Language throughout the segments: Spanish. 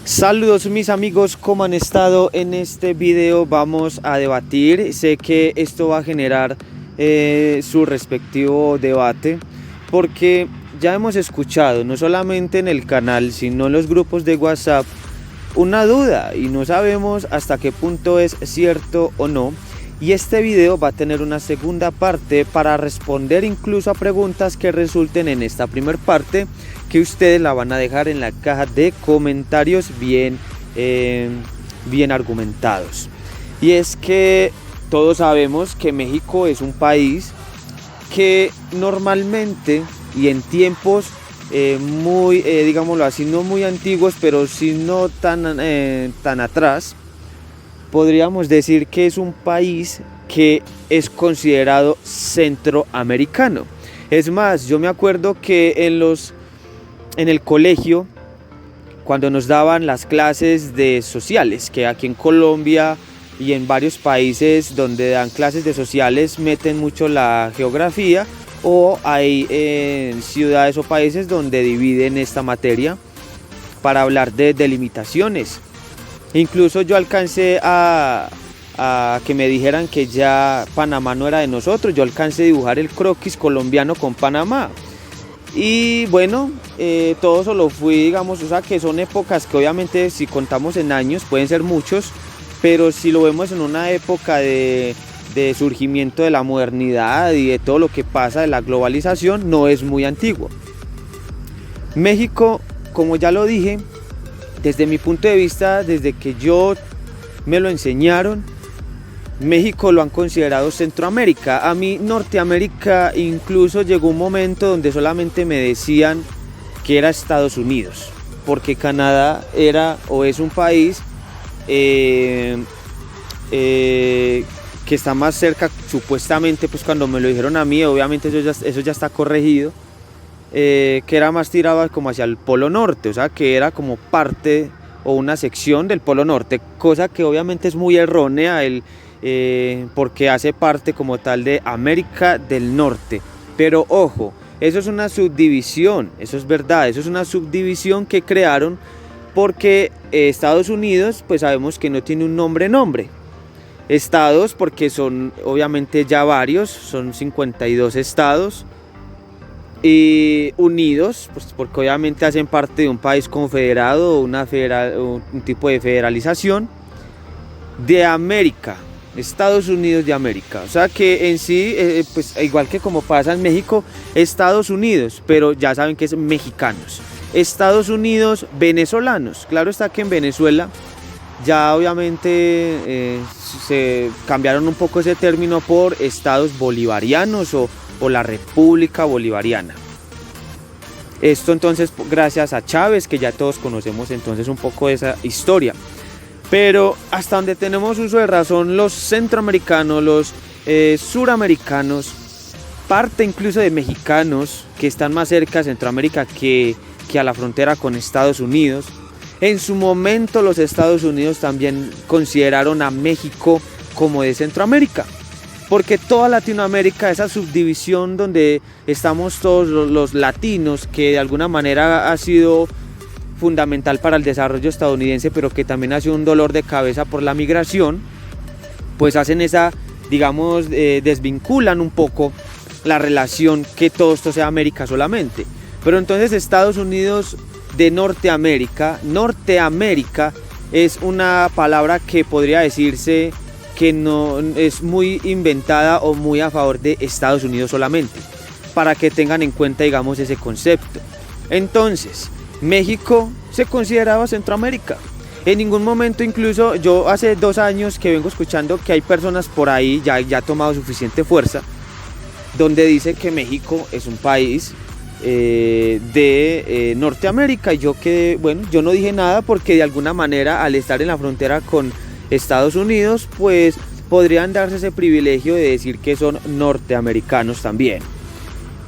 Saludos mis amigos, ¿cómo han estado? En este video vamos a debatir. Sé que esto va a generar su respectivo debate, porque ya hemos escuchado, no solamente en el canal, sino en los grupos de WhatsApp, una duda y no sabemos hasta qué punto es cierto o no. Y este video va a tener una segunda parte para responder incluso a preguntas que resulten en esta primera parte, que ustedes la van a dejar en la caja de comentarios bien argumentados. Y es que todos sabemos que México es un país que normalmente y en tiempos muy, digámoslo así, no muy antiguos, pero sí no tan atrás, podríamos decir que es un país que es considerado centroamericano. Es más, yo me acuerdo que en el colegio, cuando nos daban las clases de sociales, que aquí en Colombia y en varios países donde dan clases de sociales meten mucho la geografía, o hay ciudades o países donde dividen esta materia para hablar de delimitaciones. Incluso yo alcancé a que me dijeran que ya Panamá no era de nosotros. Yo alcancé a dibujar el croquis colombiano con Panamá. Y bueno, todo eso lo fui, digamos, o sea que son épocas que obviamente si contamos en años pueden ser muchos, pero si lo vemos en una época de surgimiento de la modernidad y de todo lo que pasa de la globalización, no es muy antiguo. México, como ya lo dije, desde mi punto de vista, desde que me lo enseñaron, México lo han considerado Centroamérica. A mí Norteamérica incluso llegó un momento donde solamente me decían que era Estados Unidos, porque Canadá era o es un país que está más cerca, supuestamente, pues cuando me lo dijeron a mí, obviamente eso ya está corregido, que era más tirado como hacia el Polo Norte, o sea que era como parte o una sección del Polo Norte, cosa que obviamente es muy errónea, porque hace parte como tal de América del Norte. Pero ojo, eso es una subdivisión, eso es verdad, eso es una subdivisión que crearon porque Estados Unidos, pues sabemos que no tiene un nombre. Estados, porque son obviamente ya varios, son 52 estados, y unidos, pues porque obviamente hacen parte de un país confederado, un tipo de federalización de América, Estados Unidos de América. O sea que en sí, pues igual que como pasa en México, Estados Unidos, pero ya saben que es mexicanos. Estados Unidos venezolanos. Claro está que en Venezuela ya obviamente se cambiaron un poco ese término por estados bolivarianos o la República Bolivariana. Esto entonces gracias a Chávez, que ya todos conocemos entonces un poco de esa historia. Pero hasta donde tenemos uso de razón, los centroamericanos, los suramericanos, parte incluso de mexicanos que están más cerca de Centroamérica que a la frontera con Estados Unidos. En su momento los Estados Unidos también consideraron a México como de Centroamérica, porque toda Latinoamérica, esa subdivisión donde estamos todos los latinos, que de alguna manera ha sido fundamental para el desarrollo estadounidense, pero que también ha sido un dolor de cabeza por la migración, pues hacen esa, digamos, desvinculan un poco la relación que todo esto sea América solamente. Pero entonces Estados Unidos de Norteamérica es una palabra que podría decirse que no es muy inventada o muy a favor de Estados Unidos solamente, para que tengan en cuenta, digamos, ese concepto. Entonces, México se consideraba Centroamérica. En ningún momento, incluso yo hace 2 años que vengo escuchando que hay personas por ahí, ya ha tomado suficiente fuerza, donde dice que México es un país de Norteamérica. Y yo no dije nada, porque de alguna manera al estar en la frontera con Estados Unidos, pues podrían darse ese privilegio de decir que son norteamericanos también.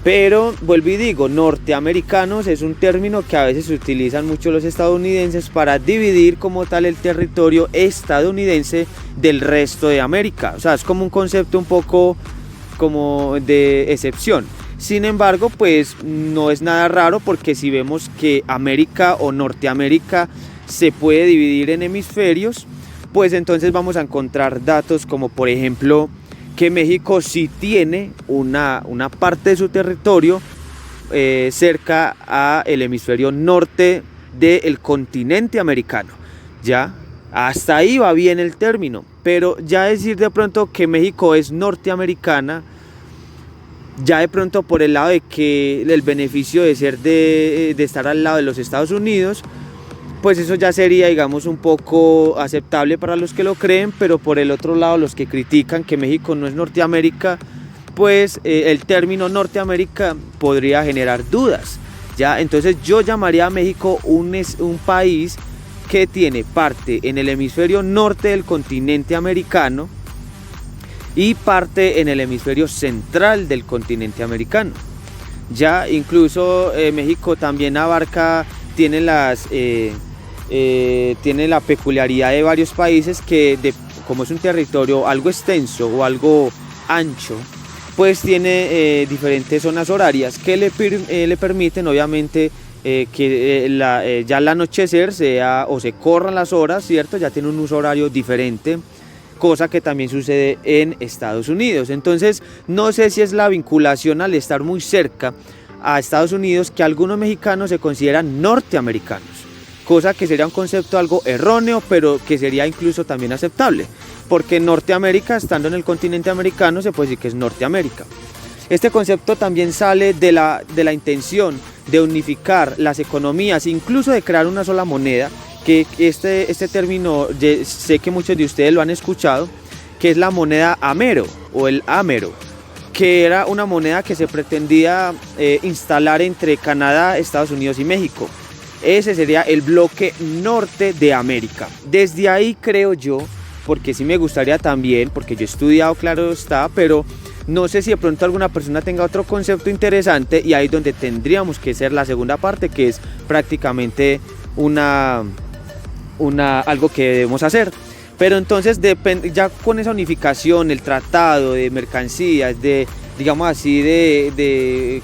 Pero vuelvo y digo, norteamericanos es un término que a veces utilizan mucho los estadounidenses para dividir como tal el territorio estadounidense del resto de América. O sea, es como un concepto un poco como de excepción. Sin embargo, pues no es nada raro, porque si vemos que América o Norteamérica se puede dividir en hemisferios, pues entonces vamos a encontrar datos como, por ejemplo, que México sí tiene una parte de su territorio cerca al hemisferio norte del continente americano. Ya, hasta ahí va bien el término, pero ya decir de pronto que México es norteamericana, ya de pronto por el lado de que el beneficio de ser de estar al lado de los Estados Unidos, pues eso ya sería, digamos, un poco aceptable para los que lo creen, pero por el otro lado, los que critican que México no es Norteamérica, pues el término Norteamérica podría generar dudas, ¿ya? Entonces yo llamaría a México un país que tiene parte en el hemisferio norte del continente americano y parte en el hemisferio central del continente americano. Ya incluso México también tiene la peculiaridad de varios países que, como es un territorio algo extenso o algo ancho, pues tiene diferentes zonas horarias que le permiten, obviamente, que ya al anochecer se corran las horas, ¿cierto? Ya tiene un uso horario diferente, cosa que también sucede en Estados Unidos. Entonces, no sé si es la vinculación al estar muy cerca a Estados Unidos que algunos mexicanos se consideran norteamericanos, cosa que sería un concepto algo erróneo, pero que sería incluso también aceptable, porque Norteamérica, estando en el continente americano, se puede decir que es Norteamérica. Este concepto también sale de la intención de unificar las economías, incluso de crear una sola moneda, que este término sé que muchos de ustedes lo han escuchado, que es la moneda Amero o el Amero, que era una moneda que se pretendía instalar entre Canadá, Estados Unidos y México. Ese sería el bloque norte de América. Desde ahí creo yo, porque sí me gustaría también, porque yo he estudiado, claro está, pero no sé si de pronto alguna persona tenga otro concepto interesante, y ahí es donde tendríamos que ser la segunda parte, que es prácticamente algo que debemos hacer. Pero entonces ya con esa unificación, el tratado de mercancías, digamos así, de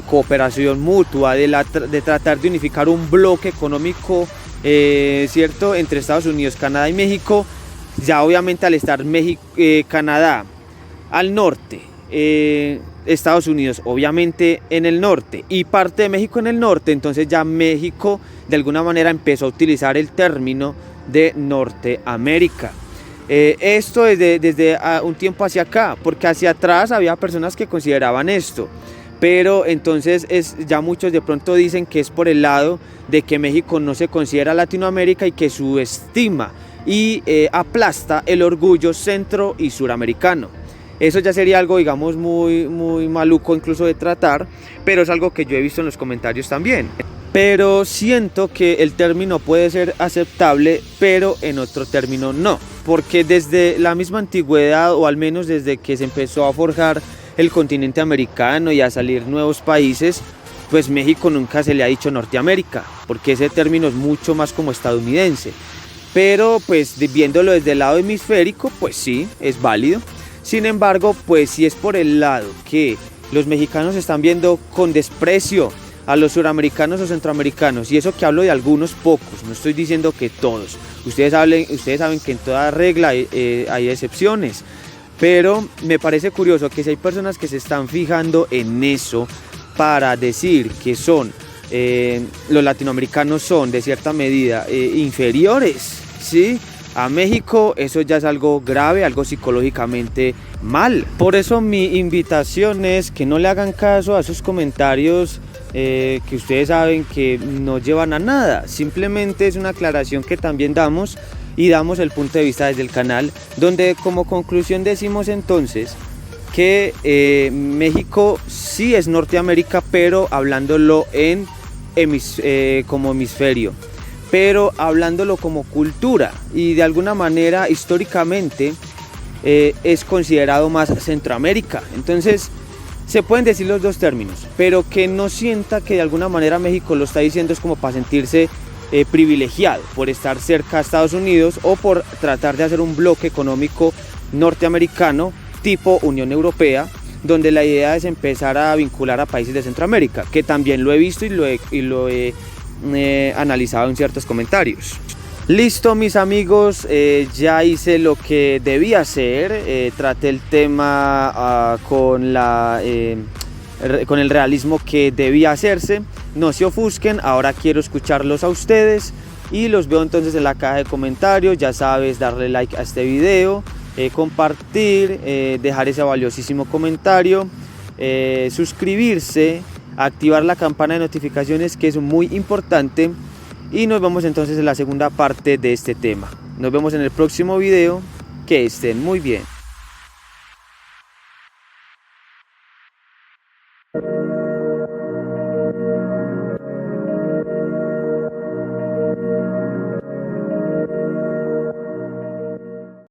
cooperación mutua, de tratar de unificar un bloque económico, ¿cierto?, entre Estados Unidos, Canadá y México. Ya obviamente al estar Canadá al norte, Estados Unidos obviamente en el norte y parte de México en el norte, entonces ya México de alguna manera empezó a utilizar el término de Norteamérica. Esto desde un tiempo hacia acá, porque hacia atrás había personas que consideraban esto, pero entonces ya muchos de pronto dicen que es por el lado de que México no se considera Latinoamérica y que subestima y aplasta el orgullo centro y suramericano. Eso ya sería algo, digamos, muy, muy maluco incluso de tratar, pero es algo que yo he visto en los comentarios también. Pero siento que el término puede ser aceptable, pero en otro término no, porque desde la misma antigüedad, o al menos desde que se empezó a forjar el continente americano y a salir nuevos países, pues México nunca se le ha dicho Norteamérica, porque ese término es mucho más como estadounidense. Pero pues viéndolo desde el lado hemisférico, pues sí, es válido. Sin embargo, pues si es por el lado que los mexicanos están viendo con desprecio a los suramericanos o centroamericanos, y eso que hablo de algunos pocos, no estoy diciendo que todos, ustedes saben que en toda regla hay excepciones, pero me parece curioso que si hay personas que se están fijando en eso para decir que los latinoamericanos son de cierta medida inferiores, ¿sí?, a México, eso ya es algo grave, algo psicológicamente mal. Por eso mi invitación es que no le hagan caso a esos comentarios que ustedes saben que no llevan a nada. Simplemente es una aclaración que también damos, y damos el punto de vista desde el canal, donde como conclusión decimos entonces que México sí es Norteamérica, pero hablándolo como hemisferio, pero hablándolo como cultura, y de alguna manera históricamente es considerado más Centroamérica. Entonces Se pueden decir los dos términos, pero que no sienta que de alguna manera México lo está diciendo es como para sentirse privilegiado por estar cerca a Estados Unidos o por tratar de hacer un bloque económico norteamericano tipo Unión Europea, donde la idea es empezar a vincular a países de Centroamérica, que también lo he visto y lo he analizado en ciertos comentarios. Listo, mis amigos, ya hice lo que debía hacer, traté el tema con el realismo que debía hacerse. No se ofusquen, ahora quiero escucharlos a ustedes y los veo entonces en la caja de comentarios. Ya sabes, darle like a este video, compartir, dejar ese valiosísimo comentario, suscribirse, activar la campana de notificaciones, que es muy importante, y nos vemos entonces en la segunda parte de este tema. Nos vemos en el próximo video, que estén muy bien.